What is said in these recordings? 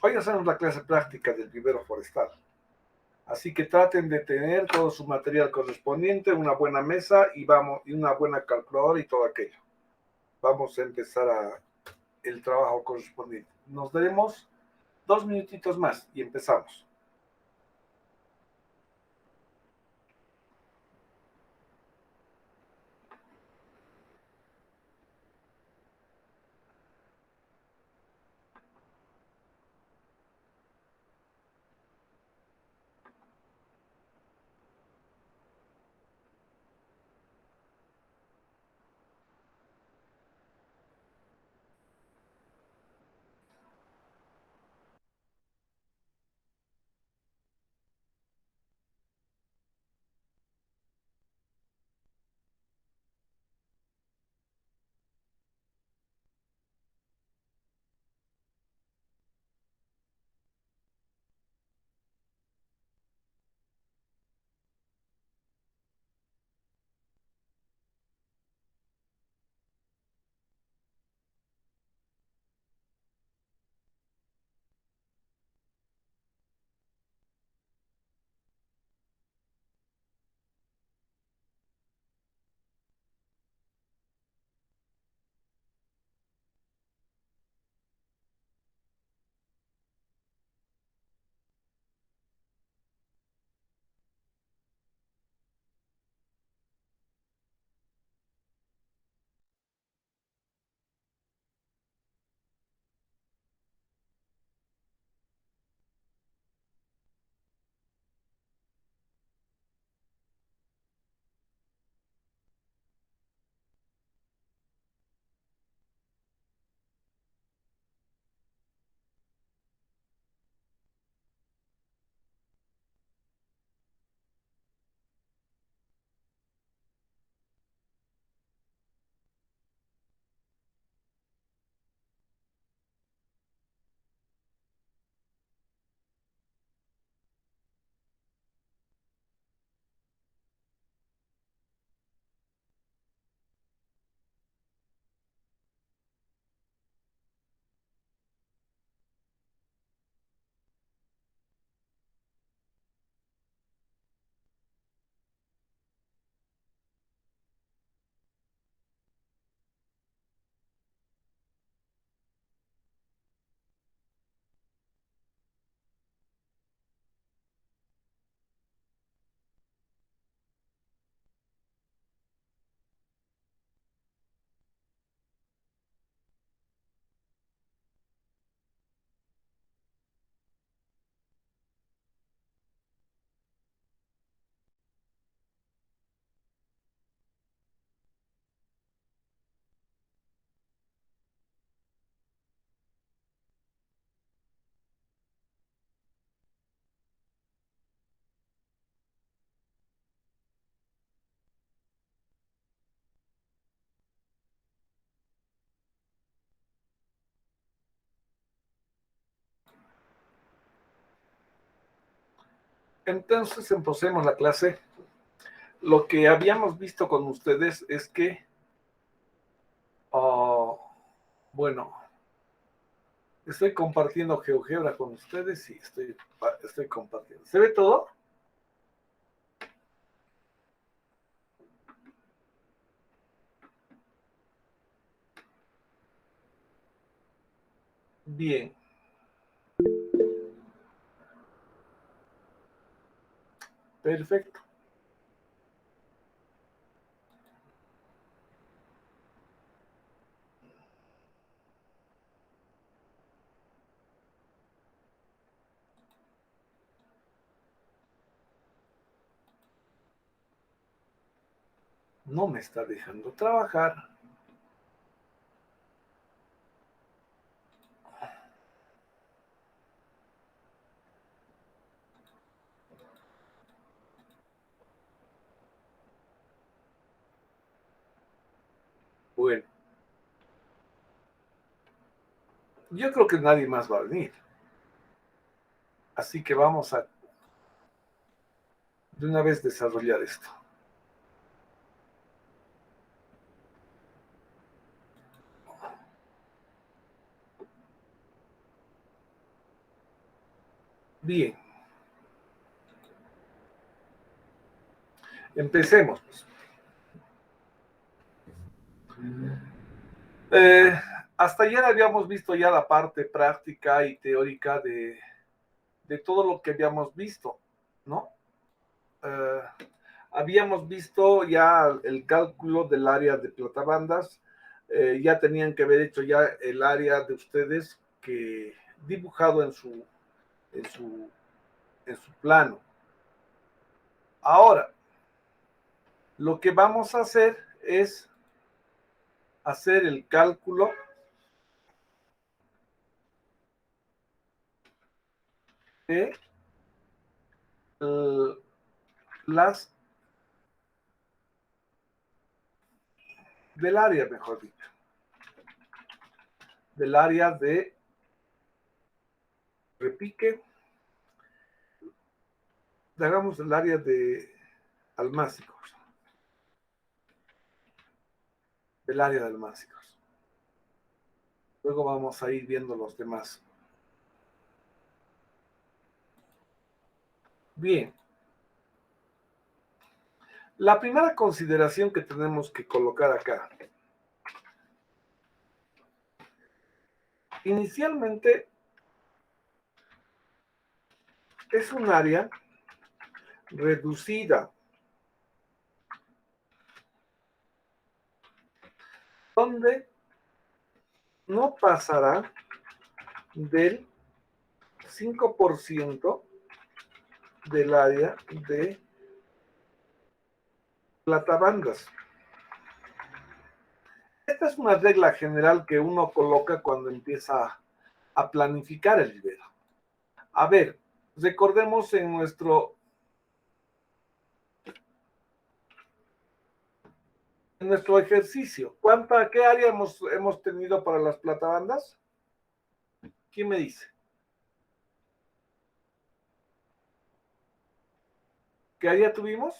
Hoy hacemos la clase práctica del vivero forestal. Así que traten de tener todo su material correspondiente, una buena mesa y una buena calculadora y todo aquello. Vamos a empezar el trabajo correspondiente. Nos daremos 2 minutitos más y empezamos. Entonces empecemos la clase. Lo que habíamos visto con ustedes es que, oh, bueno, estoy compartiendo GeoGebra con ustedes y estoy compartiendo. ¿Se ve todo? Bien. Perfecto. No me está dejando trabajar. Bueno, yo creo que nadie más va a venir. Así que vamos a de una vez desarrollar esto. Bien, empecemos. Eh, Hasta ayer habíamos visto ya la parte práctica y teórica de todo lo que habíamos visto, ¿no? Eh, Habíamos visto ya el cálculo del área de platabandas, ya tenían que haber hecho ya el área de ustedes que dibujado en su, en su plano. Ahora, lo que vamos a hacer es hacer el cálculo de las del área, mejor dicho, del área de repique, hagamos el área de almácigos, del área de almácigos. Luego vamos a ir viendo los demás. Bien. La primera consideración que tenemos que colocar acá. Inicialmente es un área reducida, donde no pasará del 5% del área de platabandas. Esta es una regla general que uno coloca cuando empieza a planificar el vivero. A ver, recordemos en nuestro ejercicio, ¿qué área hemos tenido para las platabandas? ¿Quién me dice? ¿Qué área tuvimos?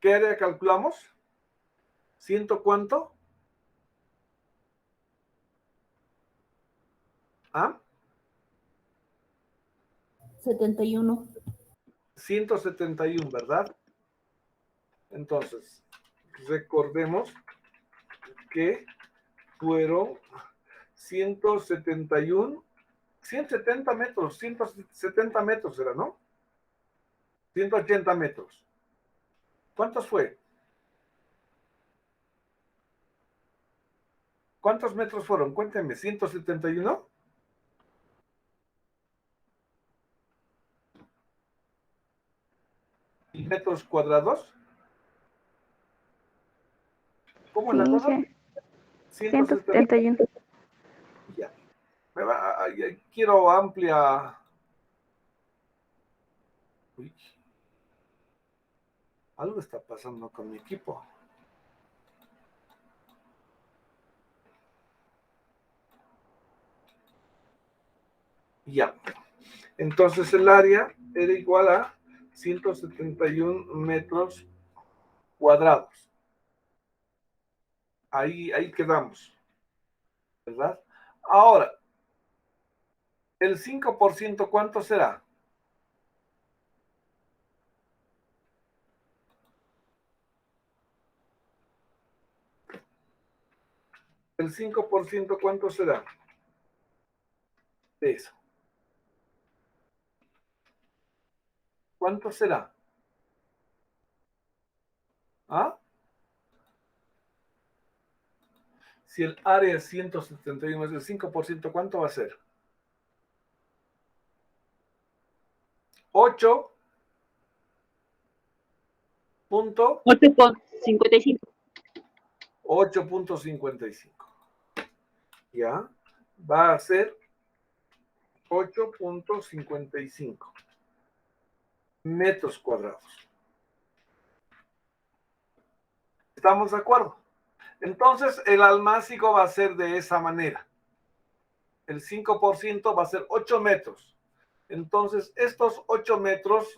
¿Qué área calculamos? ¿Ciento cuánto? ¿Ah? 71. 171, ¿verdad? Entonces, recordemos que fueron 171, 170 metros, 170 metros era, ¿no? 180 metros. ¿Cuántos fue? ¿Cuántos metros fueron? Cuéntenme, 171. ¿Y metros cuadrados? ¿Cómo es la cosa? 171. Ya. Quiero amplia. Uy, algo está pasando con mi equipo. Ya. Entonces el área era igual a 171 metros cuadrados. Ahí quedamos, ¿verdad? Ahora, el 5%, ¿cuánto será? El 5%, ¿cuánto será? De eso. ¿Cuánto será? ¿Ah? Si el área es 171 más el 5%, ¿cuánto va a ser? 8. 8,55. 8.55. ¿Ya? Va a ser 8.55 metros cuadrados. ¿Estamos de acuerdo? Entonces, el almácigo va a ser de esa manera. El 5% va a ser 8 metros. Entonces, estos 8 metros,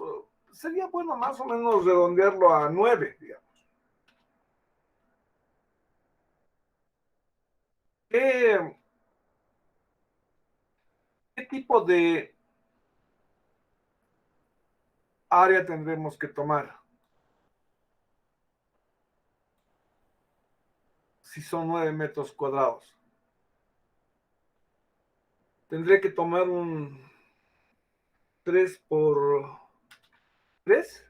sería bueno más o menos redondearlo a 9, digamos. ¿Qué tipo de área tendremos que tomar? Si son 9 metros cuadrados. Tendré que tomar un 3 por 3,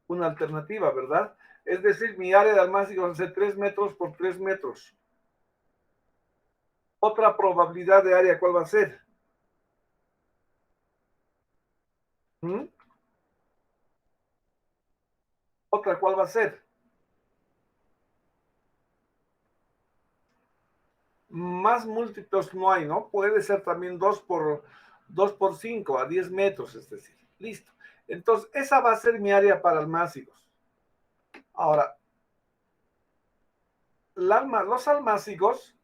una alternativa, ¿verdad? Es decir, mi área de almácigo va a ser 3 metros por 3 metros. Otra probabilidad de área, ¿cuál va a ser? ¿Mm? Otra, ¿cuál va a ser? Más múltiplos no hay, ¿no? Puede ser también 2 por 5, a 10 metros, es decir. Listo. Entonces, esa va a ser mi área para almácigos. Ahora, los almácigos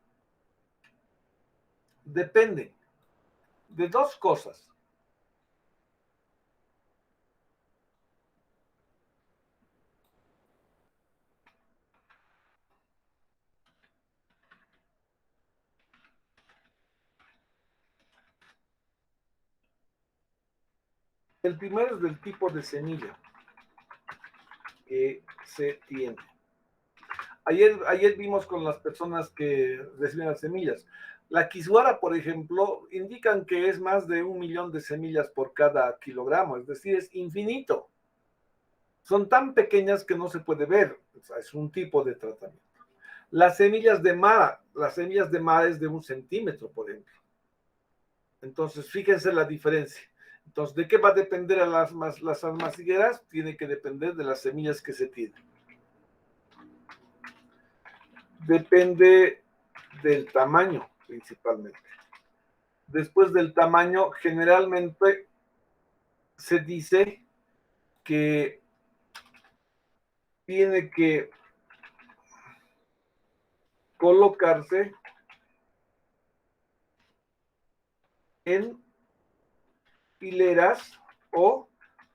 dependen de dos cosas. El primero es del tipo de semilla que se tiene. Ayer vimos con las personas que reciben las semillas. La kiswara, por ejemplo, indican que es más de 1 millón de semillas por cada kilogramo, es decir, es infinito. Son tan pequeñas que no se puede ver, o sea, es un tipo de tratamiento. Las semillas de mar es de 1 centímetro, por ejemplo. Entonces, fíjense la diferencia. Entonces, ¿de qué va a depender a las almacigueras? Tiene que depender de las semillas que se tienen. Depende del tamaño, principalmente. Después del tamaño, generalmente se dice que tiene que colocarse en hileras o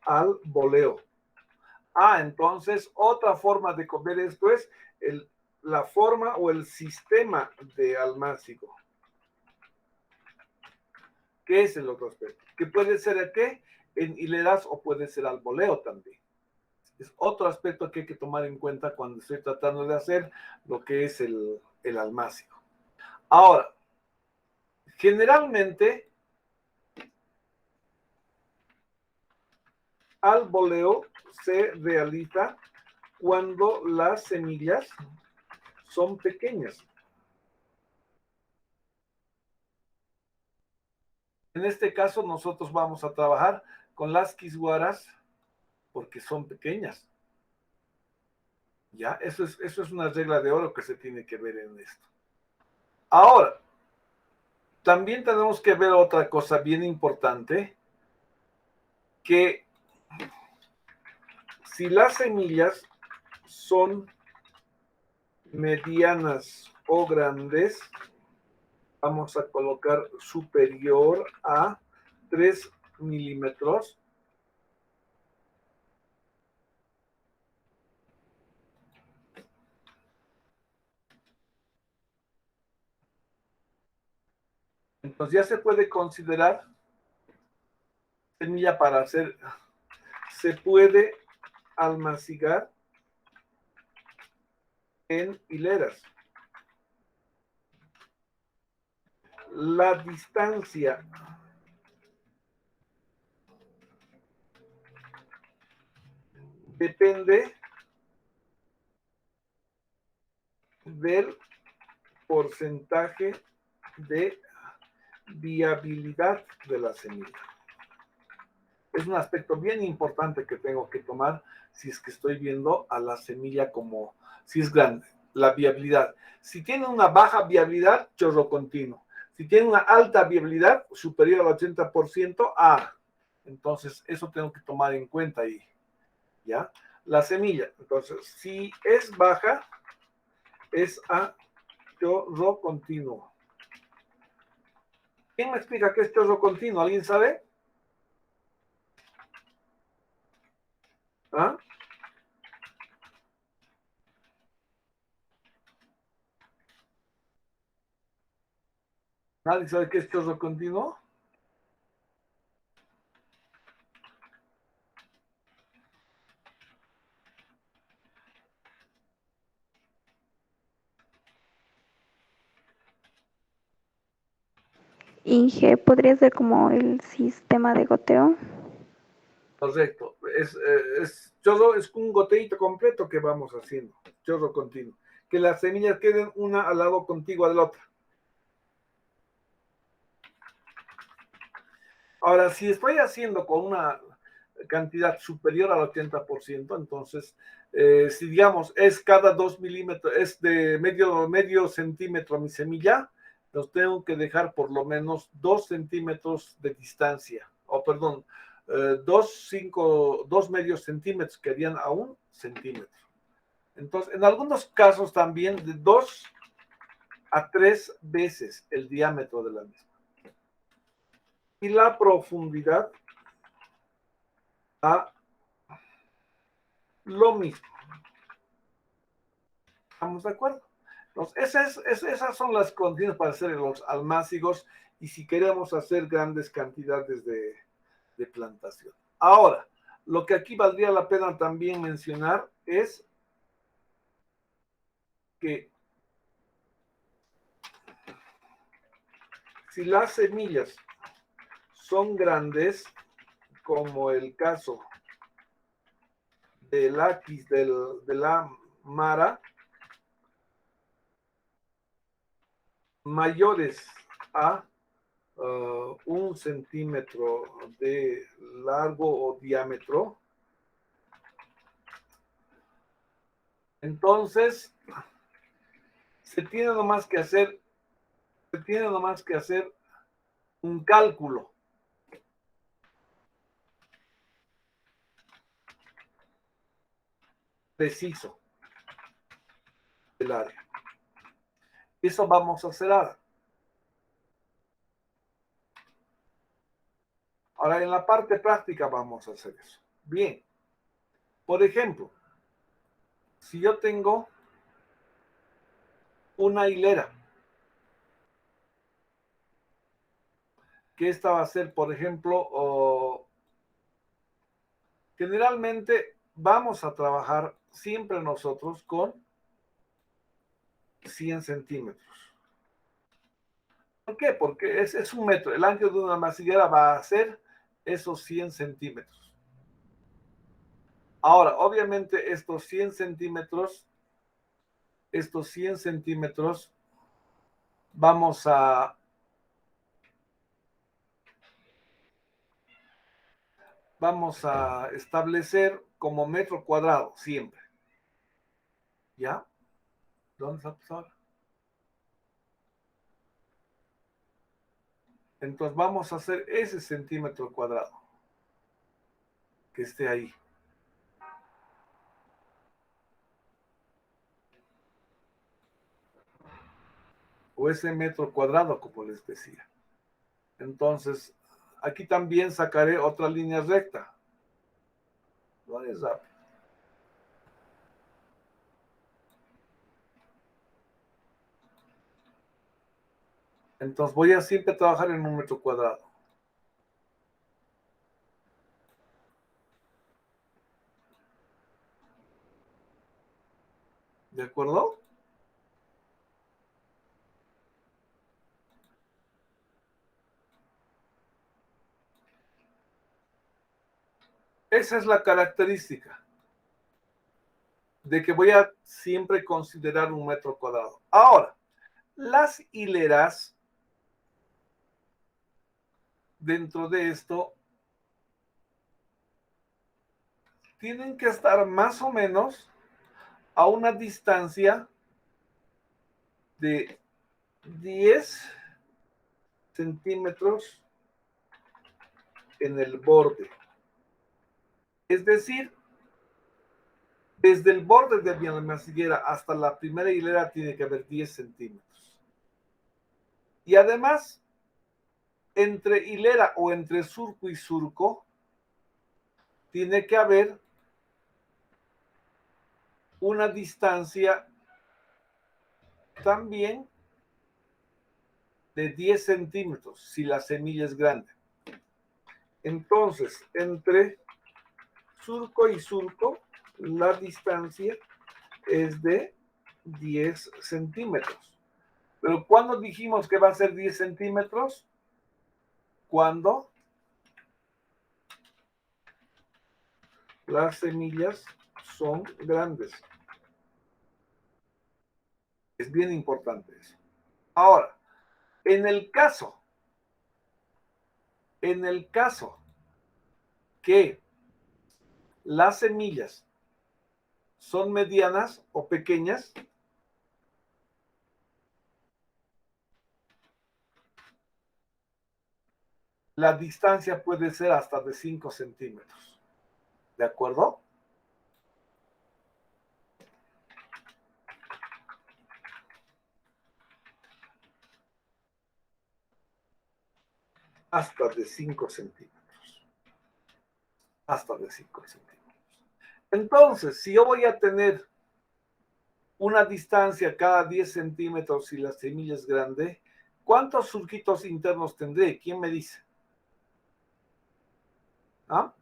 al voleo. Entonces, otra forma de ver esto es la forma o el sistema de almácigo. ¿Qué es el otro aspecto? Que puede ser ¿a qué? En hileras o puede ser al voleo también. Es otro aspecto que hay que tomar en cuenta cuando estoy tratando de hacer lo que es el almácigo. Ahora, generalmente al voleo se realiza cuando las semillas son pequeñas. En este caso nosotros vamos a trabajar con las kiswaras porque son pequeñas. ¿Ya? Eso es una regla de oro que se tiene que ver en esto. Ahora, también tenemos que ver otra cosa bien importante, que si las semillas son medianas o grandes, vamos a colocar superior a 3 milímetros. Entonces ya se puede considerar semilla para hacer, se puede almacigar en hileras. La distancia depende del porcentaje de viabilidad de la semilla. Es un aspecto bien importante que tengo que tomar si es que estoy viendo a la semilla como si es grande, la viabilidad. Si tiene una baja viabilidad, chorro continuo. Si tiene una alta viabilidad, superior al 80%, entonces eso tengo que tomar en cuenta ahí, ¿ya? La semilla, entonces, si es baja, es a chorro continuo. ¿Quién me explica qué es chorro continuo? ¿Alguien sabe? ¿Ah? ¿Nadie sabe qué es chorro continuo? Inge, ¿podría ser como el sistema de goteo? Correcto. Chorro es un goteíto completo que vamos haciendo. Chorro continuo. Que las semillas queden una al lado contigua de la otra. Ahora, si estoy haciendo con una cantidad superior al 80%, entonces, si digamos es cada 2 milímetros, es de medio centímetro mi semilla, los tengo que dejar por lo menos 2 centímetros de distancia, o perdón, 2 medios centímetros que harían a 1 centímetro. Entonces, en algunos casos también de 2 a 3 veces el diámetro de la misma. Y la profundidad a lo mismo. ¿Estamos de acuerdo? Entonces, esas son las condiciones para hacer los almácigos y si queremos hacer grandes cantidades de plantación. Ahora, lo que aquí valdría la pena también mencionar es que si las semillas son grandes, como el caso del Aquis, de la Mara, mayores a 1 centímetro de largo o diámetro, entonces se tiene nomás que hacer un cálculo preciso del área. Eso vamos a hacer ahora. Ahora, en la parte práctica vamos a hacer eso. Bien. Por ejemplo, si yo tengo una hilera, que esta va a ser, por ejemplo, generalmente vamos a trabajar siempre nosotros con 100 centímetros. ¿Por qué? Porque es 1 metro. El ancho de una masillera va a ser esos 100 centímetros. Ahora, obviamente, estos 100 centímetros, vamos a establecer como metro cuadrado siempre. ¿Ya? ¿Dónde está ahora? Entonces vamos a hacer ese centímetro cuadrado que esté ahí. O ese metro cuadrado, como les decía. Entonces, aquí también sacaré otra línea recta. No es rápido. Entonces voy a siempre trabajar en 1 metro cuadrado. ¿De acuerdo? Esa es la característica de que voy a siempre considerar 1 metro cuadrado. Ahora, las hileras dentro de esto tienen que estar más o menos a una distancia de 10 centímetros en el borde. Es decir, desde el borde de mi masillera hasta la primera hilera tiene que haber 10 centímetros. Y además, entre hilera o entre surco y surco, tiene que haber una distancia también de 10 centímetros, si la semilla es grande. Entonces, entre surco y surco, la distancia es de 10 centímetros. Pero ¿cuándo dijimos que va a ser 10 centímetros? cuando las semillas son grandes. Es bien importante eso. Ahora, en el caso que las semillas son medianas o pequeñas, la distancia puede ser hasta de 5 centímetros. ¿De acuerdo? Hasta de 5 centímetros. Hasta de 5 centímetros. Entonces, si yo voy a tener una distancia cada 10 centímetros y la semilla es grande, ¿cuántos surquitos internos tendré? ¿Quién me dice? ¿Ah?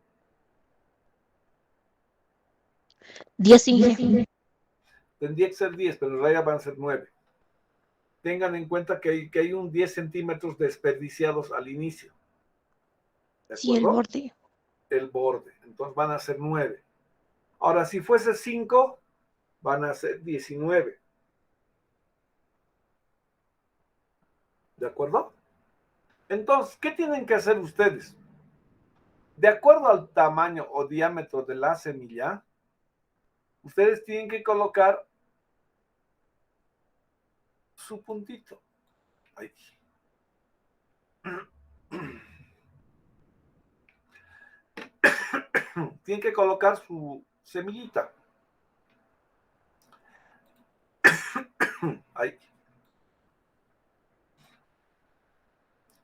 10, Inge. Tendría que ser 10, pero en realidad van a ser 9. Tengan en cuenta que hay un 10 centímetros desperdiciados al inicio. ¿De acuerdo? Sí, el borde. El borde. Entonces van a ser 9. Ahora, si fuese 5, van a ser 19. ¿De acuerdo? Entonces, ¿qué tienen que hacer ustedes? De acuerdo al tamaño o diámetro de la semilla, ustedes tienen que colocar su puntito. Ahí. Tienen que colocar su semillita. Ahí.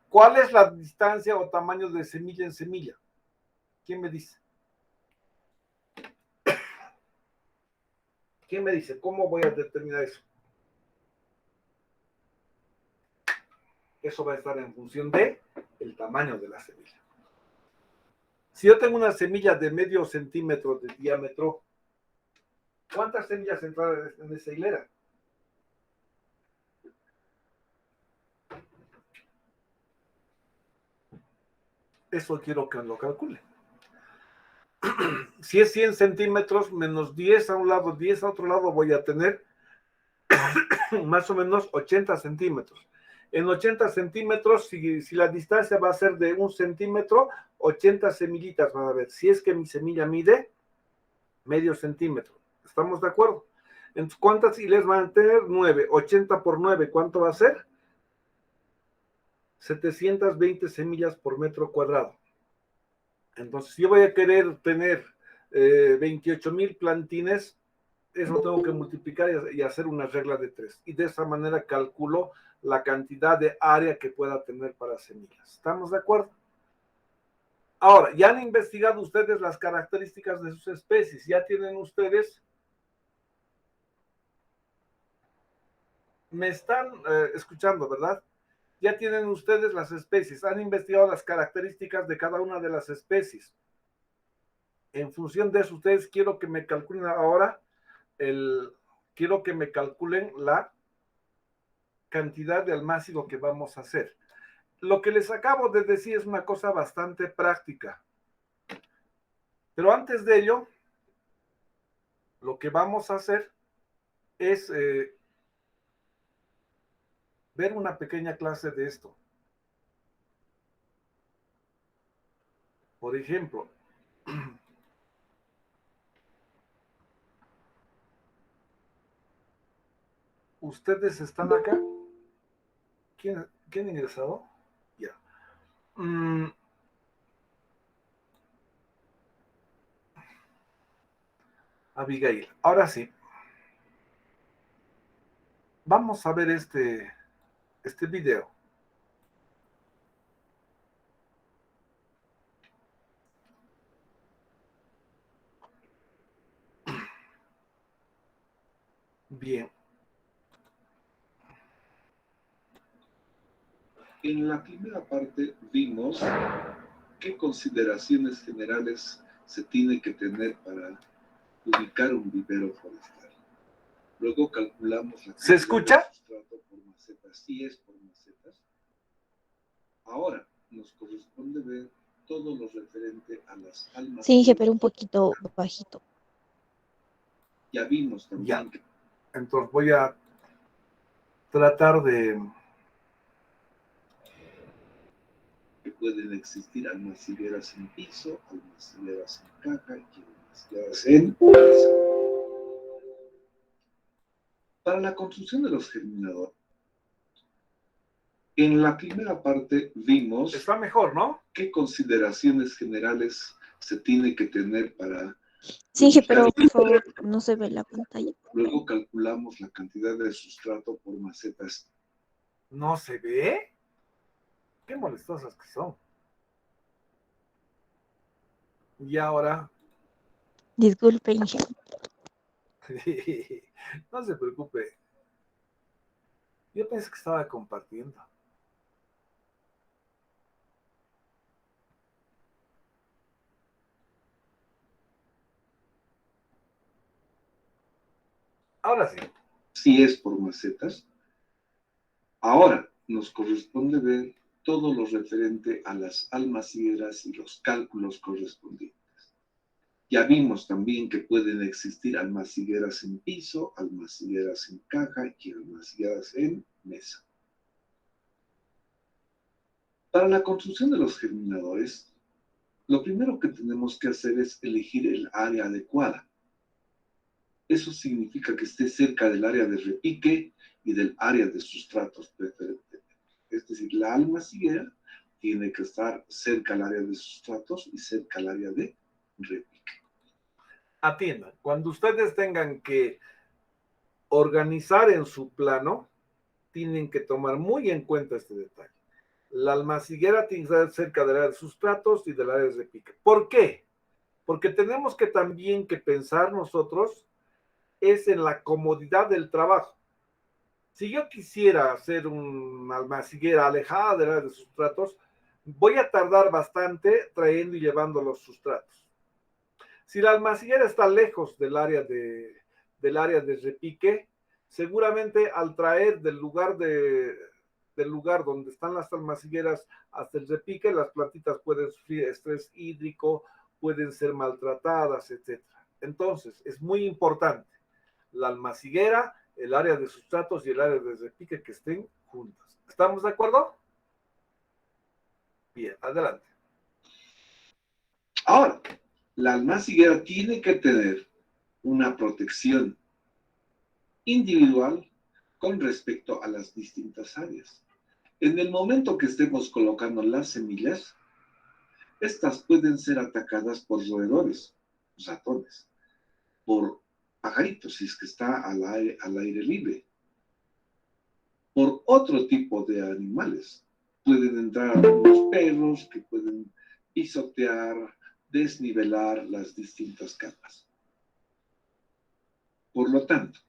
¿Cuál es la distancia o tamaño de semilla en semilla? ¿Quién me dice? ¿Quién me dice? ¿Cómo voy a determinar eso? Eso va a estar en función de el tamaño de la semilla. Si yo tengo una semilla de medio centímetro de diámetro, ¿cuántas semillas entrarán en esa hilera? Eso quiero que lo calcule. Si es 100 centímetros menos 10 a un lado, 10 a otro lado, voy a tener más o menos 80 centímetros. En 80 centímetros, si la distancia va a ser de 1 centímetro, 80 semillitas van a ver. Si es que mi semilla mide medio centímetro. ¿Estamos de acuerdo? Entonces, ¿cuántas hileras van a tener? 9. 80 por 9, ¿cuánto va a ser? 720 semillas por metro cuadrado. Entonces, si yo voy a querer tener 28,000 plantines, eso tengo que multiplicar y hacer una regla de 3. Y de esa manera calculo la cantidad de área que pueda tener para semillas. ¿Estamos de acuerdo? Ahora, ya han investigado ustedes las características de sus especies. Ya tienen ustedes... Me están escuchando, ¿verdad? Ya tienen ustedes las especies. Han investigado las características de cada una de las especies. En función de eso, ustedes quiero que me calculen ahora quiero que me calculen la cantidad de almácigo que vamos a hacer. Lo que les acabo de decir es una cosa bastante práctica. Pero antes de ello, lo que vamos a hacer es ver una pequeña clase de esto. Por ejemplo, ¿ustedes están acá? ¿Quién ha ingresado? Ya. Abigail. Ahora sí. Vamos a ver este video. Bien. En la primera parte vimos qué consideraciones generales se tiene que tener para ubicar un vivero forestal. Luego calculamos la ¿Se escucha? sustrato por macetas, si es por macetas. Ahora nos nos corresponde ver todo lo referente a las almas. Sí, Inge, pero un poquito bajito. Ya vimos también Ya. Entonces voy a tratar de... que pueden existir almas higueras en piso, almas higueras en caja y almas higueras en mesa. Para la construcción de los germinadores, en la primera parte vimos Está mejor, ¿no? qué consideraciones generales se tiene que tener para Sí, Inge, pero por favor, no se ve la pantalla. luego calculamos la cantidad de sustrato por macetas. ¿No se ve? Qué molestosas que son. Y ahora... Disculpe, Inge. No se preocupe. Yo pensé que estaba compartiendo. Ahora sí. Si es por macetas, ahora nos corresponde ver todo lo referente a las almas higueras y los cálculos correspondientes. Ya vimos también que pueden existir almas higueras en piso, almas higueras en caja y almas higueras en mesa. Para la construcción de los germinadores, lo primero que tenemos que hacer es elegir el área adecuada. Eso significa que esté cerca del área de repique y del área de sustratos preferentemente. Es decir, la almaciguera tiene que estar cerca al área de sustratos y cerca al área de repique. Atiendan, cuando ustedes tengan que organizar en su plano, tienen que tomar muy en cuenta este detalle. La almaciguera tiene que estar cerca del área de sustratos y del área de repique. ¿Por qué? Porque tenemos que también que pensar nosotros es en la comodidad del trabajo. Si yo quisiera hacer una almaciguera alejada del área de sustratos, voy a tardar bastante trayendo y llevando los sustratos. Si la almaciguera está lejos del área de repique, seguramente al traer del lugar donde están las almacigueras hasta el repique, las plantitas pueden sufrir estrés hídrico, pueden ser maltratadas, etc. Entonces, es muy importante la almaciguera, el área de sustratos y el área de repique que estén juntas. ¿Estamos de acuerdo? Bien, adelante. Ahora, la almaciguera tiene que tener una protección individual con respecto a las distintas áreas. En el momento que estemos colocando las semillas, estas pueden ser atacadas por roedores, ratones, por pajaritos, si es que está al aire libre, por otro tipo de animales. Pueden entrar algunos perros que pueden pisotear, desnivelar las distintas capas. Por lo tanto,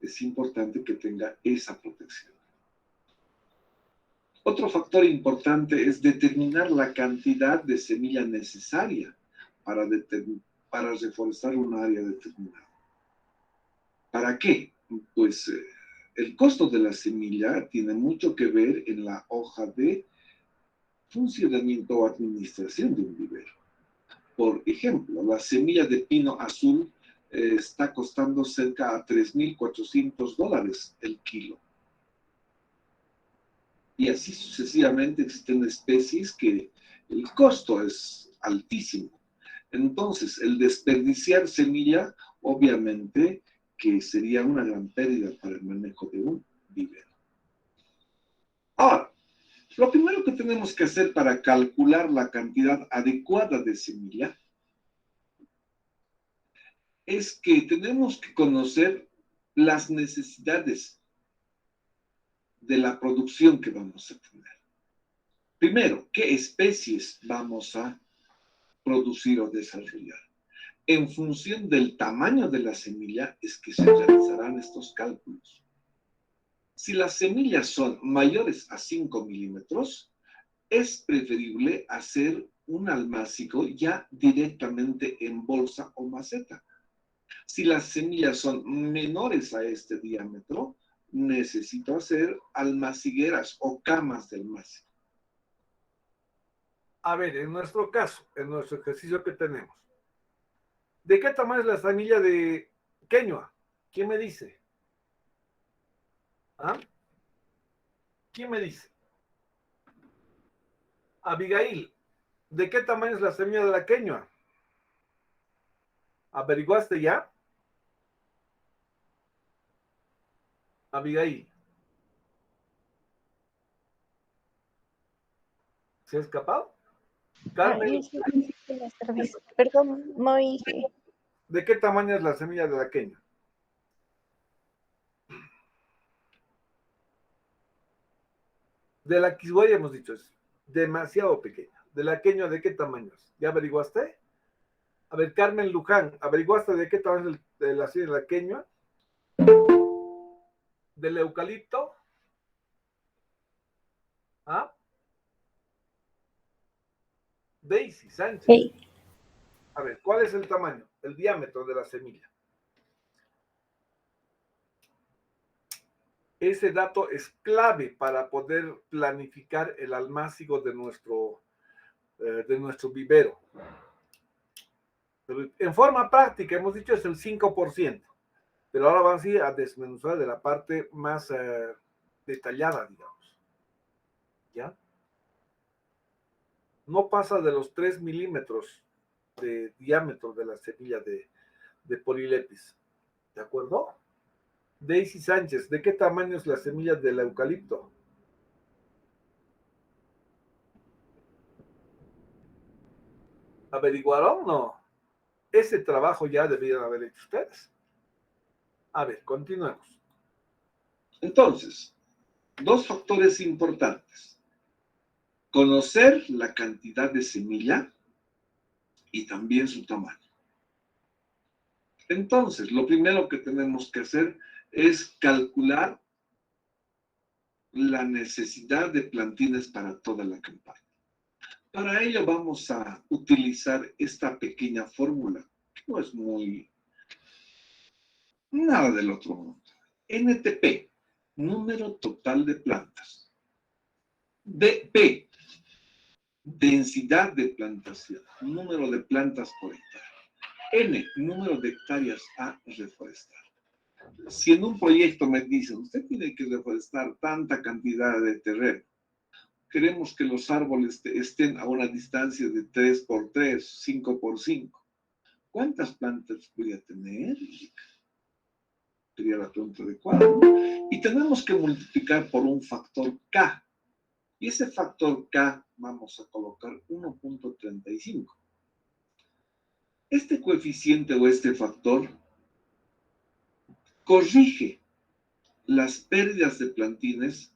es importante que tenga esa protección. Otro factor importante es determinar la cantidad de semilla necesaria para reforestar un área determinada. ¿Para qué? Pues el costo de la semilla tiene mucho que ver en la hoja de funcionamiento o administración de un vivero. Por ejemplo, la semilla de pino azul está costando cerca a $3,400 el kilo. Y así sucesivamente existen especies que el costo es altísimo. Entonces, el desperdiciar semilla, obviamente, que sería una gran pérdida para el manejo de un vivero. Ahora, lo primero que tenemos que hacer para calcular la cantidad adecuada de semilla es que tenemos que conocer las necesidades de la producción que vamos a tener. Primero, ¿qué especies vamos a producir o desarrollar? En función del tamaño de la semilla es que se realizarán estos cálculos. Si las semillas son mayores a 5 milímetros, es preferible hacer un almácigo ya directamente en bolsa o maceta. Si las semillas son menores a este diámetro, necesito hacer almacigueras o camas de almácigo. A ver, en nuestro caso, en nuestro ejercicio que tenemos, ¿de qué tamaño es la semilla de quinoa? ¿Quién me dice? ¿Ah? ¿Quién me dice? Abigail, ¿de qué tamaño es la semilla de la quinoa? ¿Averiguaste ya? Abigail, ¿se ha escapado? Carmen, Buenas tardes. Perdón, no oí. ¿de qué tamaño es la semilla de la quinoa? De la quisboya hemos dicho, es demasiado pequeña. De la quinoa, ¿de qué tamaño es? ¿Ya averiguaste? A ver, Carmen Luján, ¿averiguaste de qué tamaño es de la semilla de la quinoa? ¿Del eucalipto? ¿Ah? Daisy Sánchez. Hey. A ver, ¿cuál es el tamaño? El diámetro de la semilla. Ese dato es clave para poder planificar el almácigo de nuestro vivero. Pero en forma práctica, hemos dicho es el 5%, pero ahora vamos a ir a desmenuzar de la parte más detallada, digamos. ¿Ya? No pasa de los 3 milímetros de diámetro de la semilla de polilepis. ¿De acuerdo? Daisy Sánchez, ¿de qué tamaño es la semilla del eucalipto? ¿Averiguaron? No. Ese trabajo ya deberían haber hecho ustedes. A ver, continuemos. Entonces, dos factores importantes. Conocer la cantidad de semilla y también su tamaño. Entonces, lo primero que tenemos que hacer es calcular la necesidad de plantines para toda la campaña. Para ello vamos a utilizar esta pequeña fórmula, que no es nada del otro mundo. NTP, número total de plantas. DP, densidad de plantación, número de plantas por hectárea. N, número de hectáreas a reforestar. Si en un proyecto me dicen, usted tiene que reforestar tanta cantidad de terreno, queremos que los árboles estén a una distancia de 3 por 3, 5 por 5. ¿Cuántas plantas voy a tener? Sería la pregunta adecuada. Y tenemos que multiplicar por un factor K. Y ese factor K vamos a colocar 1.35. Este coeficiente o este factor corrige las pérdidas de plantines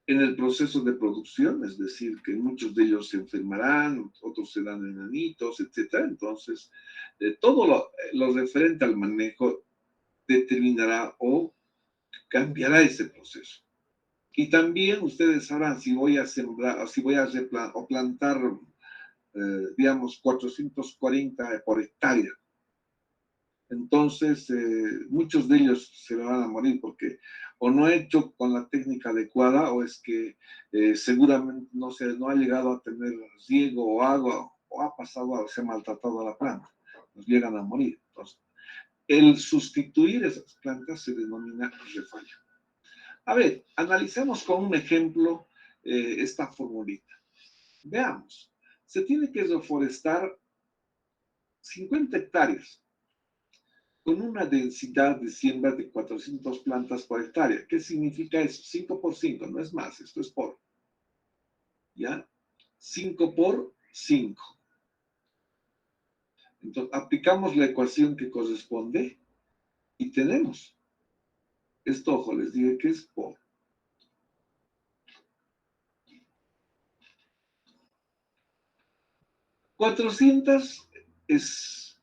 en el proceso de producción, es decir, que muchos de ellos se enfermarán, otros serán enanitos, etc. Entonces, todo lo referente al manejo determinará o cambiará ese proceso. Y también ustedes sabrán si voy a sembrar, si voy a plantar, digamos, 440 por hectárea. Entonces, muchos de ellos se van a morir porque o no he hecho con la técnica adecuada o es que seguramente no ha llegado a tener riego o agua o ha pasado, se ha maltratado a la planta. Nos llegan a morir. Entonces, el sustituir esas plantas se denomina refallo. A ver, analicemos con un ejemplo esta formulita. Veamos, se tiene que reforestar 50 hectáreas con una densidad de siembra de 400 plantas por hectárea. ¿Qué significa eso? 5 por 5, no es más, esto es por. ¿Ya? 5 por 5. Entonces, aplicamos la ecuación que corresponde y tenemos. Esto, ojo, les dije que es por. $400 es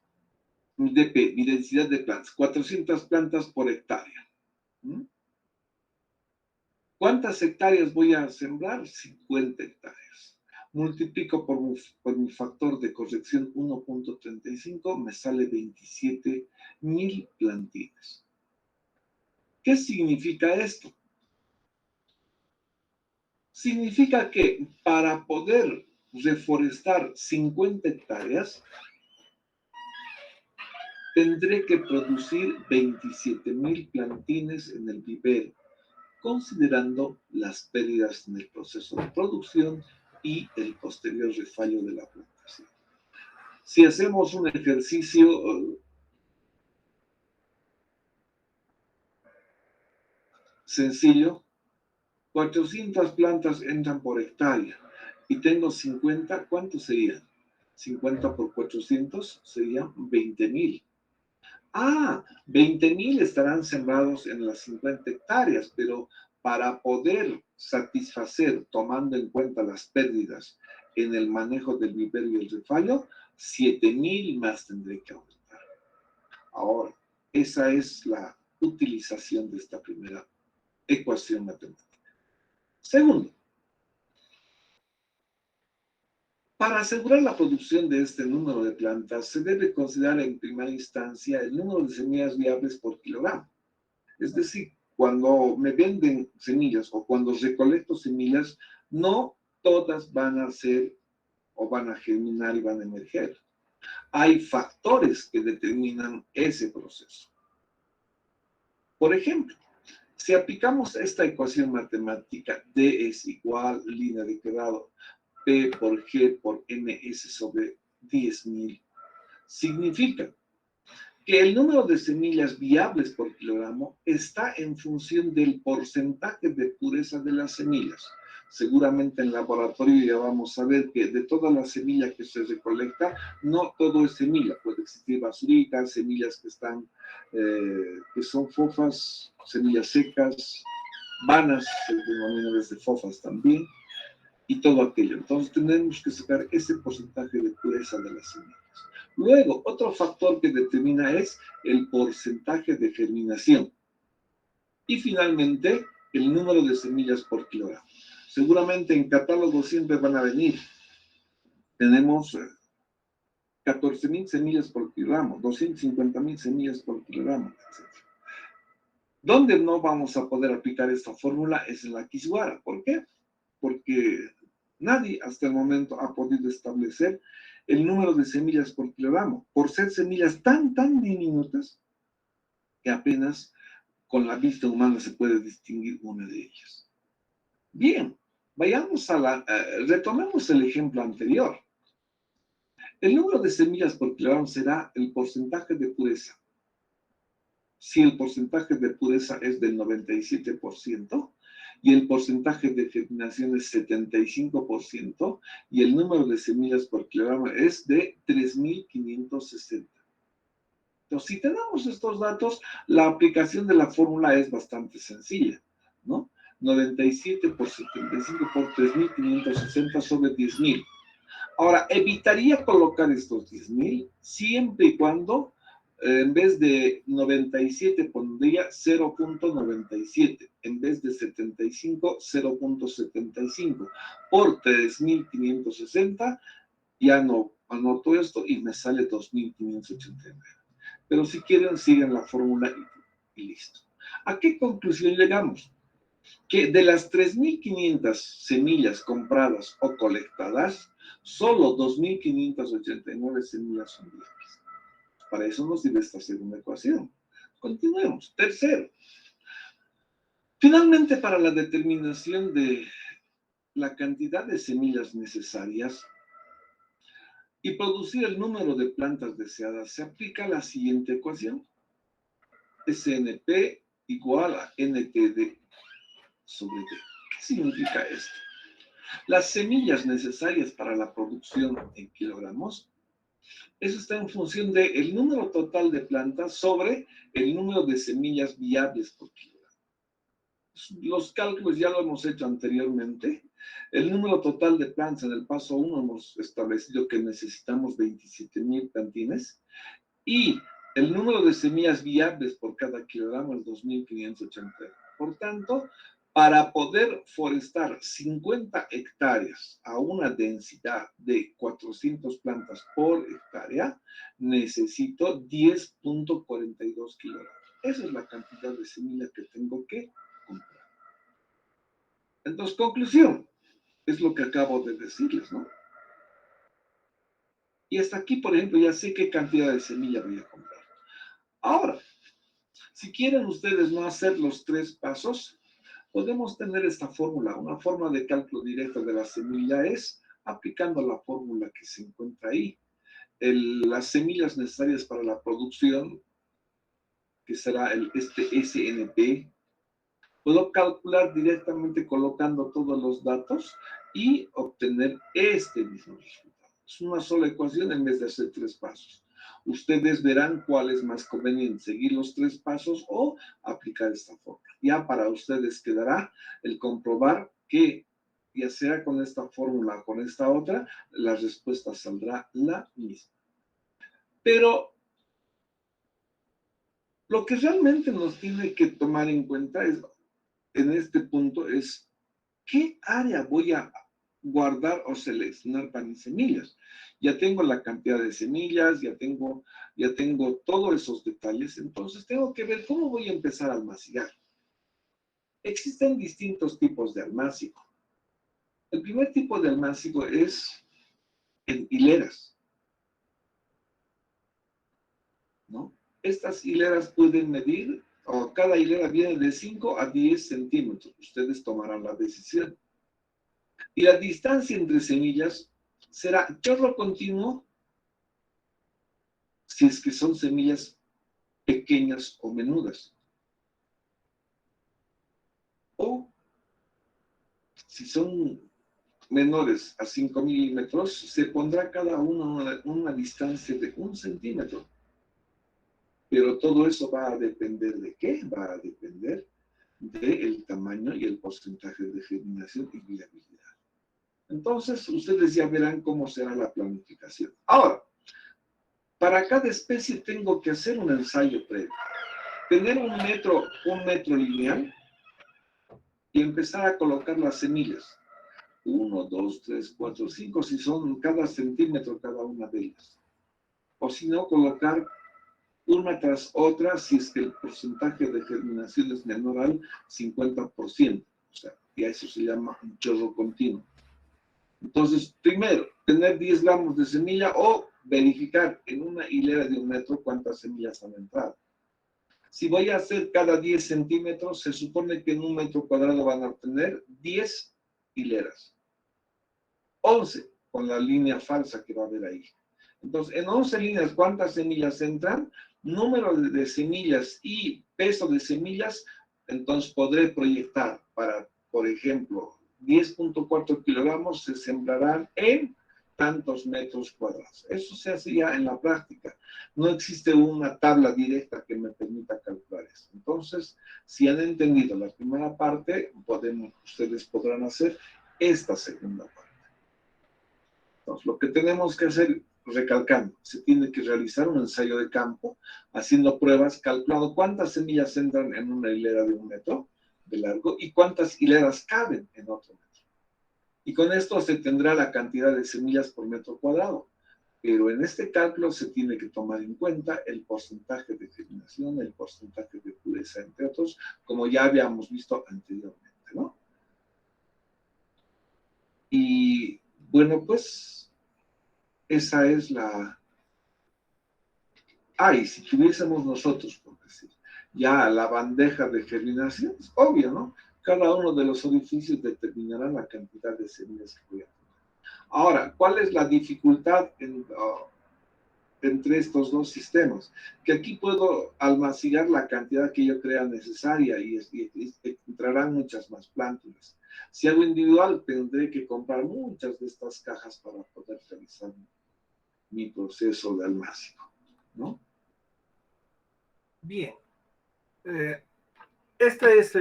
mi DP, mi densidad de plantas. 400 plantas por hectárea. ¿Cuántas hectáreas voy a sembrar? 50 hectáreas. Multiplico por mi factor de corrección 1.35, me sale 27,000 plantines. ¿Qué significa esto? Significa que para poder reforestar 50 hectáreas, tendré que producir 27,000 plantines en el vivero, considerando las pérdidas en el proceso de producción y el posterior refallo de la plantación. Si hacemos un ejercicio sencillo, 400 plantas entran por hectárea y tengo 50, ¿cuánto serían? 50 por 400 serían 20,000. 20,000 estarán sembrados en las 50 hectáreas, pero para poder satisfacer, tomando en cuenta las pérdidas en el manejo del vivero y el refallo, 7,000 más tendré que aumentar. Ahora, esa es la utilización de esta primera ecuación matemática. Segundo, para asegurar la producción de este número de plantas, se debe considerar en primera instancia el número de semillas viables por kilogramo. Es decir, cuando me venden semillas o cuando recolecto semillas, no todas van a ser o van a germinar y van a emerger. Hay factores que determinan ese proceso. Por ejemplo, si aplicamos esta ecuación matemática, D es igual, línea de quebrado, P por G por NS sobre 10,000, significa que el número de semillas viables por kilogramo está en función del porcentaje de pureza de las semillas. Seguramente en laboratorio ya vamos a ver que de todas las semillas que se recolecta, no todo es semilla. Puede existir basuritas, semillas que están, que son fofas, semillas secas, vanas, se denominan desde fofas también, y todo aquello. Entonces tenemos que sacar ese porcentaje de pureza de las semillas. Luego, otro factor que determina es el porcentaje de germinación. Y finalmente, el número de semillas por kilogramo. Seguramente en catálogo siempre van a venir. Tenemos 14,000 semillas por kilogramo, 250,000 semillas por kilogramo, etc. ¿Dónde no vamos a poder aplicar esta fórmula? Es en la Kiswara. ¿Por qué? Porque nadie hasta el momento ha podido establecer el número de semillas por kilogramo, por ser semillas tan diminutas que apenas con la vista humana se puede distinguir una de ellas. Bien, vayamos retomemos el ejemplo anterior. El número de semillas por kilogramo será el porcentaje de pureza. Si el porcentaje de pureza es del 97%, y el porcentaje de germinación es 75%, y el número de semillas por kilogramo es de 3,560. Entonces, si tenemos estos datos, la aplicación de la fórmula es bastante sencilla, ¿no? 97 por 75 por 3,560 sobre 10,000. Ahora, evitaría colocar estos 10,000 siempre y cuando en vez de 97 pondría 0.97, en vez de 75, 0.75. Por 3,560 ya no anoto esto y me sale 2,589. Pero si quieren, sigan la fórmula y listo. ¿A qué conclusión llegamos? Que de las 3,500 semillas compradas o colectadas, solo 2,589 semillas son viables. Para eso nos sirve esta segunda ecuación. Continuemos. Tercero. Finalmente, para la determinación de la cantidad de semillas necesarias y producir el número de plantas deseadas, se aplica la siguiente ecuación. SNP igual a NTD sobre D. ¿Qué significa esto? Las semillas necesarias para la producción en kilogramos, eso está en función del número total de plantas sobre el número de semillas viables por kilogramo. Los cálculos ya lo hemos hecho anteriormente. El número total de plantas en el paso 1 hemos establecido que necesitamos 27,000 plantines y el número de semillas viables por cada kilogramo es 2,580. Por tanto, para poder forestar 50 hectáreas a una densidad de 400 plantas por hectárea, necesito 10.42 kilogramos. Esa es la cantidad de semilla que tengo que comprar. Entonces, conclusión, es lo que acabo de decirles, ¿no? Y hasta aquí, por ejemplo, ya sé qué cantidad de semilla voy a comprar. Ahora, si quieren ustedes no hacer los 3 pasos, podemos tener esta fórmula. Una forma de cálculo directo de la semilla es aplicando la fórmula que se encuentra ahí. Las semillas necesarias para la producción, que será este SNP, puedo calcular directamente colocando todos los datos y obtener este mismo resultado. Es una sola ecuación en vez de hacer 3 pasos. Ustedes verán cuál es más conveniente, seguir los 3 pasos o aplicar esta fórmula. Ya para ustedes quedará el comprobar que, ya sea con esta fórmula o con esta otra, la respuesta saldrá la misma. Pero lo que realmente nos tiene que tomar en cuenta en este punto es qué área voy a guardar o seleccionar para mis semillas. Ya tengo la cantidad de semillas, ya tengo todos esos detalles, entonces tengo que ver cómo voy a empezar a almacenar. Existen distintos tipos de almacigo. El primer tipo de almacigo es en hileras, ¿no? Estas hileras pueden medir, o cada hilera viene de 5 a 10 centímetros. Ustedes tomarán la decisión. Y la distancia entre semillas será chorro continuo si es que son semillas pequeñas o menudas. O si son menores a 5 milímetros, se pondrá cada uno una distancia de 1 centímetro. Pero todo eso va a depender ¿de qué? Va a depender del tamaño y el porcentaje de germinación y viabilidad. Entonces, ustedes ya verán cómo será la planificación. Ahora, para cada especie tengo que hacer un ensayo previo. Tener un metro lineal y empezar a colocar las semillas. 1, 2, 3, 4, 5, si son cada centímetro cada una de ellas. O si no, colocar una tras otra si es que el porcentaje de germinación es menor al 50%. O sea, y a eso se llama un chorro continuo. Entonces, primero, tener 10 gramos de semilla o verificar en una hilera de 1 metro cuántas semillas han entrado. Si voy a hacer cada 10 centímetros, se supone que en 1 metro cuadrado van a obtener 10 hileras. 11 con la línea falsa que va a haber ahí. Entonces, en 11 líneas, ¿cuántas semillas entran? Número de semillas y peso de semillas, entonces podré proyectar para, por ejemplo, 10.4 kilogramos se sembrarán en tantos metros cuadrados. Eso se hace ya en la práctica. No existe una tabla directa que me permita calcular eso. Entonces, si han entendido la primera parte, ustedes podrán hacer esta segunda parte. Entonces, lo que tenemos que hacer, recalcando, se tiene que realizar un ensayo de campo, haciendo pruebas, calculando cuántas semillas entran en una hilera de 1 metro de largo y cuántas hileras caben en otro metro. Y con esto se tendrá la cantidad de semillas por metro cuadrado. Pero en este cálculo se tiene que tomar en cuenta el porcentaje de germinación, el porcentaje de pureza, entre otros, como ya habíamos visto anteriormente, ¿no? Y bueno, pues esa es la... y si tuviésemos nosotros, por decir, ya la bandeja de germinación, es obvio, ¿no? Cada uno de los orificios determinará la cantidad de semillas que voy a tener. Ahora, ¿cuál es la dificultad entre estos dos sistemas? Que aquí puedo almacenar la cantidad que yo crea necesaria y entrarán muchas más plántulas. Si hago individual, tendré que comprar muchas de estas cajas para poder realizar mi proceso de almacenamiento, ¿no? Bien. Esta es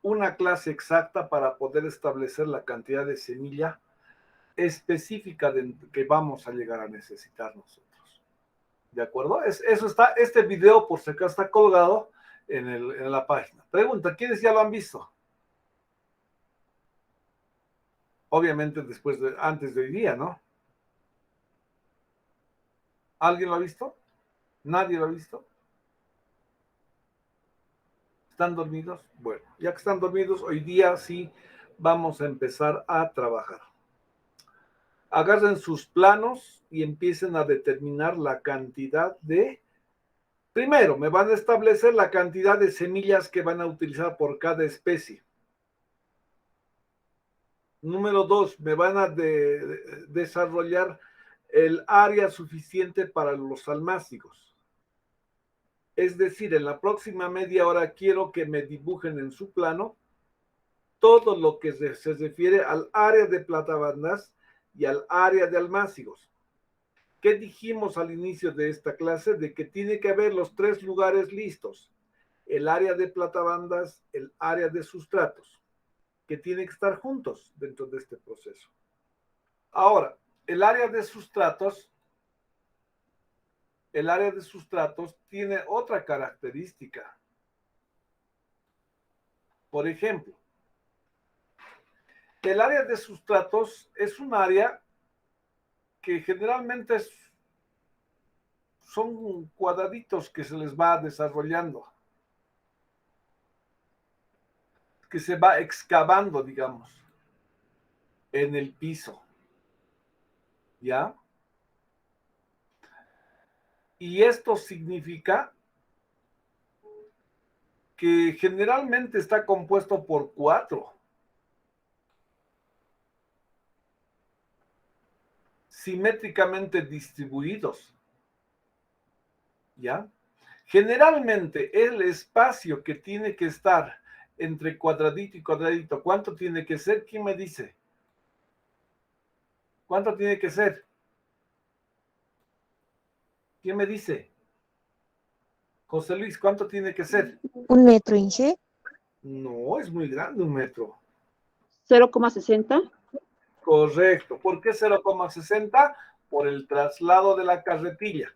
una clase exacta para poder establecer la cantidad de semilla específica que vamos a llegar a necesitar nosotros. ¿De acuerdo? Eso está, este video por si acaso está colgado en la página. Pregunta, ¿quiénes ya lo han visto? Obviamente antes de hoy día, ¿no? ¿Alguien lo ha visto? ¿Nadie lo ha visto? ¿Están dormidos? Bueno, ya que están dormidos, hoy día sí vamos a empezar a trabajar. Agarren sus planos y empiecen a determinar la cantidad de... Primero, me van a establecer la cantidad de semillas que van a utilizar por cada especie. Número 2, me van a desarrollar el área suficiente para los almácigos. Es decir, en la próxima media hora quiero que me dibujen en su plano todo lo que se refiere al área de platabandas y al área de almácigos. ¿Qué dijimos al inicio de esta clase? De que tiene que haber los 3 lugares listos. El área de platabandas, el área de sustratos, que tienen que estar juntos dentro de este proceso. Ahora, el área de sustratos tiene otra característica. Por ejemplo, el área de sustratos es un área que generalmente son cuadraditos que se les va desarrollando, que se va excavando, digamos, en el piso. ¿Ya? Y esto significa que generalmente está compuesto por 4. Simétricamente distribuidos. ¿Ya? Generalmente el espacio que tiene que estar entre cuadradito y cuadradito, ¿cuánto tiene que ser? ¿Quién me dice? ¿Cuánto tiene que ser? ¿Quién me dice? José Luis, ¿cuánto tiene que ser? 1 metro, Inge. No, es muy grande 1 metro. 0,60. Correcto. ¿Por qué 0,60? Por el traslado de la carretilla.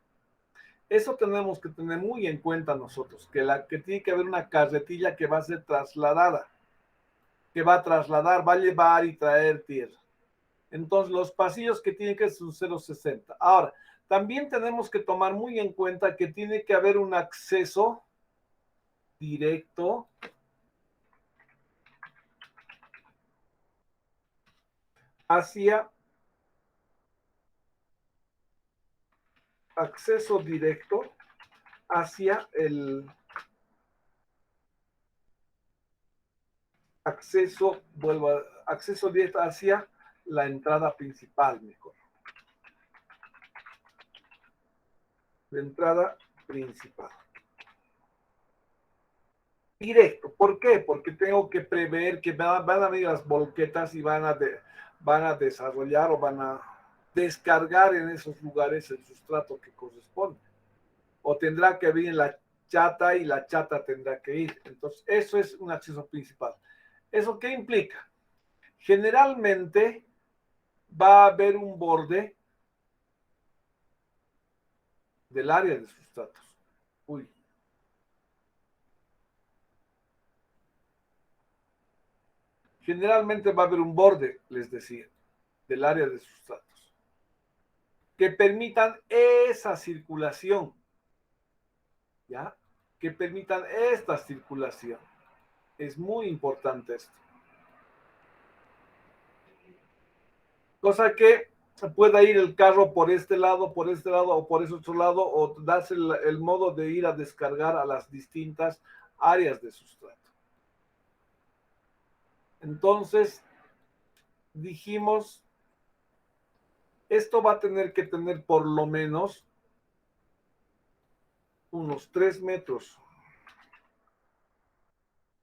Eso tenemos que tener muy en cuenta nosotros, que tiene que haber una carretilla que va a ser trasladada, que va a trasladar, va a llevar y traer tierra. Entonces, los pasillos que tienen que ser 0,60. Ahora, también tenemos que tomar muy en cuenta que tiene que haber un acceso directo hacia el acceso directo hacia la entrada principal, mejor. La entrada principal. Directo. ¿Por qué? Porque tengo que prever que van a venir las volquetas y van a desarrollar o van a descargar en esos lugares el sustrato que corresponde. O tendrá que venir la chata y la chata tendrá que ir. Entonces, eso es un acceso principal. ¿Eso qué implica? Generalmente va a haber un borde del área de sustratos. Uy. Generalmente va a haber un borde, les decía, del área de sustratos, que permitan esa circulación, ¿ya? Que permitan esta circulación. Es muy importante esto. Cosa que pueda ir el carro por este lado o por ese otro lado, o darse el modo de ir a descargar a las distintas áreas de sustrato. Entonces, dijimos, esto va a tener que tener por lo menos unos 3 metros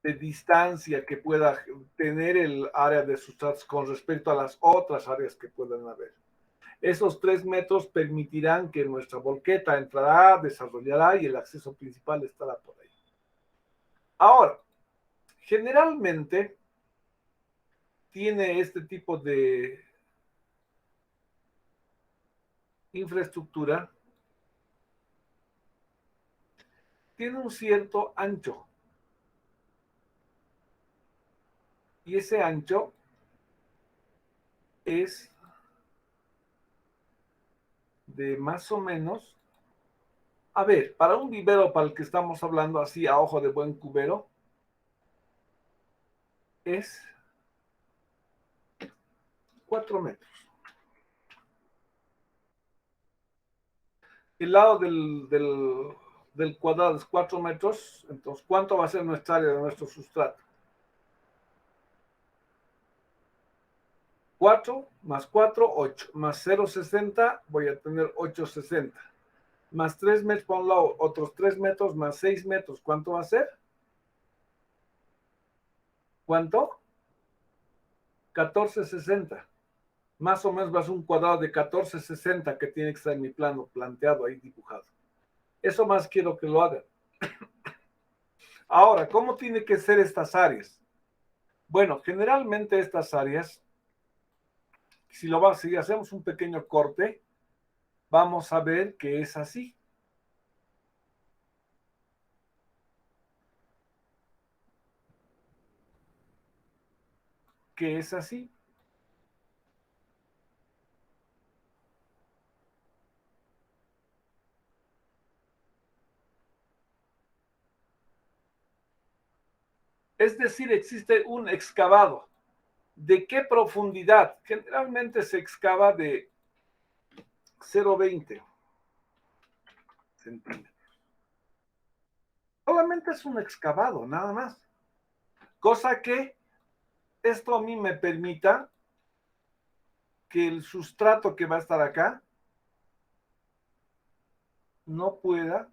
de distancia que pueda tener el área de sustratos con respecto a las otras áreas que puedan haber. Esos 3 metros permitirán que nuestra volqueta entrará, desarrollará y el acceso principal estará por ahí. Ahora, generalmente tiene este tipo de infraestructura, tiene un cierto ancho. Y ese ancho es de más o menos, a ver, para un vivero para el que estamos hablando así a ojo de buen cubero, es 4 metros. el lado del cuadrado es 4 metros, entonces, ¿cuánto va a ser nuestra área de nuestro sustrato? 4 más 4, 8, más 0,60, voy a tener 8,60. Más 3 metros por un lado, otros 3 metros, más 6 metros, ¿cuánto va a ser? ¿Cuánto? 14,60. Más o menos va a ser un cuadrado de 14,60 que tiene que estar en mi plano planteado ahí dibujado. Eso más quiero que lo hagan. Ahora, ¿cómo tienen que ser estas áreas? Bueno, generalmente estas áreas, si hacemos un pequeño corte, vamos a ver que es así. Que es así. Es decir, existe un excavado. ¿De qué profundidad? Generalmente se excava de 0,20 centímetros. Solamente es un excavado, nada más. Cosa que esto a mí me permita que el sustrato que va a estar acá no pueda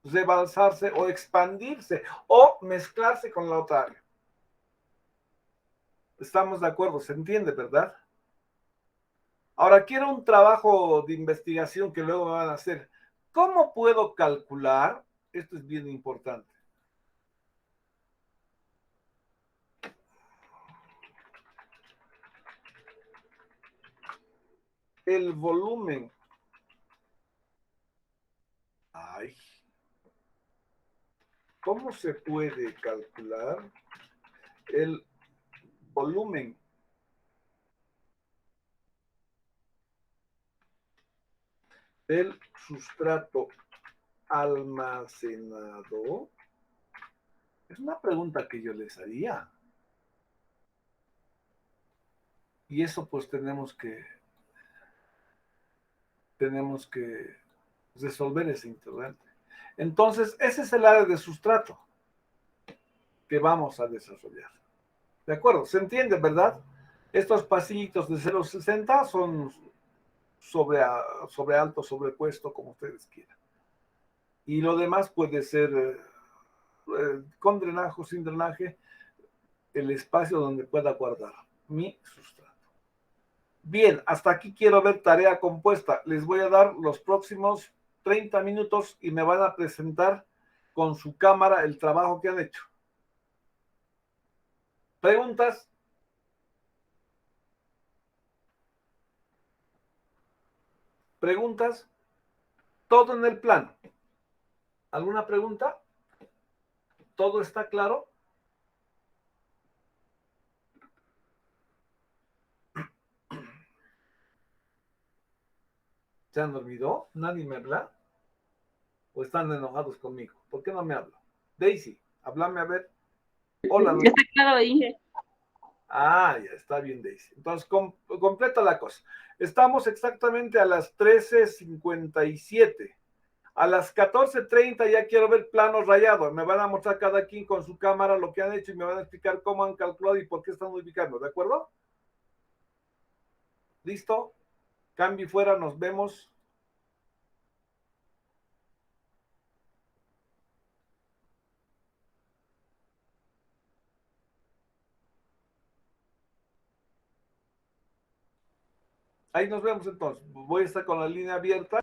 rebalsarse o expandirse o mezclarse con la otra área. Estamos de acuerdo, se entiende, ¿verdad? Ahora quiero un trabajo de investigación que luego me van a hacer. ¿Cómo puedo calcular? Esto es bien importante. El volumen. Ay. ¿Cómo se puede calcular el volumen del sustrato almacenado? Es una pregunta que yo les haría. Y eso pues tenemos que resolver ese interrogante. Entonces, ese es el área de sustrato que vamos a desarrollar. ¿De acuerdo? ¿Se entiende, verdad? Estos pasillitos de 0,60 son sobre alto, sobrepuesto, como ustedes quieran. Y lo demás puede ser con drenaje o sin drenaje, el espacio donde pueda guardar mi sustrato. Bien, hasta aquí quiero ver tarea compuesta. Les voy a dar los próximos 30 minutos y me van a presentar con su cámara el trabajo que han hecho. ¿Preguntas? ¿Preguntas? Todo en el plano. ¿Alguna pregunta? ¿Todo está claro? ¿Se han dormido? ¿Nadie me habla? ¿O están enojados conmigo? ¿Por qué no me hablan? Daisy, háblame a ver. Hola. Ya está claro, dije. Ah, ya está bien, Daisy. Entonces, completa la cosa. Estamos exactamente a las 13:57. A las 14:30 ya quiero ver plano rayado. Me van a mostrar cada quien con su cámara lo que han hecho y me van a explicar cómo han calculado y por qué están ubicando. ¿De acuerdo? ¿Listo? Cambio fuera, nos vemos. Ahí nos vemos entonces. Voy a estar con la línea abierta.